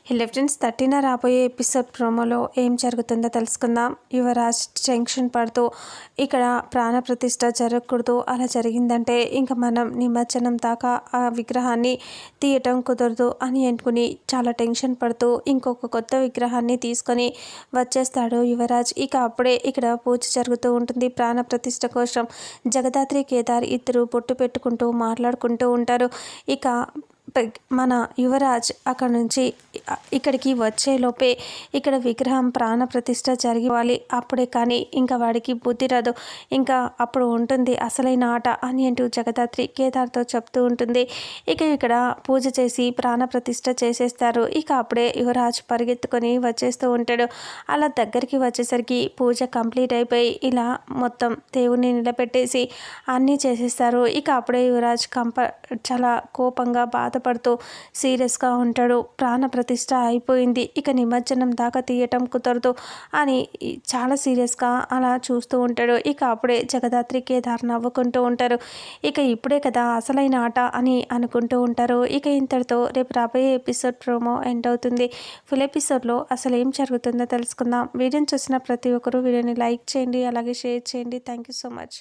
Hello friends, 13 రాబోయే episode ప్రోమోలో ఏం జరుగుతుందో తెలుసుకుందాం. యువరాజ్ టెన్షన్ పడుతూ ఇక్కడ ప్రాణప్రతిష్ఠ జరగకూడదు, అలా జరిగిందంటే ఇంకా మనం నిమజ్జనం దాకా ఆ విగ్రహాన్ని తీయటం కుదరదు అని అనుకుని చాలా టెన్షన్ పడుతూ ఇంకొక కొత్త విగ్రహాన్ని తీసుకొని వచ్చేస్తాడు యువరాజ్. ఇక అప్పుడే ఇక్కడ పూజ జరుగుతూ ఉంటుంది. ప్రాణప్రతిష్ఠ కోసం జగదాత్రి కేదార్ ఇద్దరు బొట్టు పెట్టుకుంటూ మాట్లాడుకుంటూ ఉంటారు. ఇక మన యువరాజ్ అక్కడ నుంచి ఇక్కడికి వచ్చేలోపే ఇక్కడ విగ్రహం ప్రాణప్రతిష్ఠ జరిగివ్వాలి, అప్పుడే కానీ ఇంకా వాడికి బుద్ధి రాదు, ఇంకా అప్పుడు ఉంటుంది అసలైన ఆట అని అంటూ జగదాత్రి కేదార్తో చెప్తూ ఉంటుంది. ఇక ఇక్కడ పూజ చేసి ప్రాణప్రతిష్ఠ చేసేస్తారు. ఇక అప్పుడే యువరాజ్ పరిగెత్తుకొని వచ్చేస్తూ ఉంటాడు. అలా దగ్గరికి వచ్చేసరికి పూజ కంప్లీట్ అయిపోయి ఇలా మొత్తం దేవుణ్ణి నిలబెట్టేసి అన్నీ చేసేస్తారు. ఇక అప్పుడే యువరాజ్ చాలా కోపంగా బాధపడుతూ సీరియస్గా ఉంటాడు. ప్రాణప్రతిష్ఠ అయిపోయింది, ఇక నిమజ్జనం దాకా తీయటం కుదరదు అని చాలా సీరియస్గా అలా చూస్తూ ఉంటాడు. ఇక అప్పుడే జగదాత్రి కేదార్ నవ్వుకుంటూ ఉంటారు. ఇక ఇప్పుడే కదా అసలైన ఆట అని అనుకుంటూ ఉంటారు. ఇక ఇంతటితో రేపు రాబోయే ఎపిసోడ్ ప్రోమో ఎండ్ అవుతుంది. ఫుల్ ఎపిసోడ్లో అసలు ఏం జరుగుతుందో తెలుసుకుందాం. వీడియోని చూసిన ప్రతి ఒక్కరూ వీడియోని లైక్ చేయండి, అలాగే షేర్ చేయండి. Thank you so much.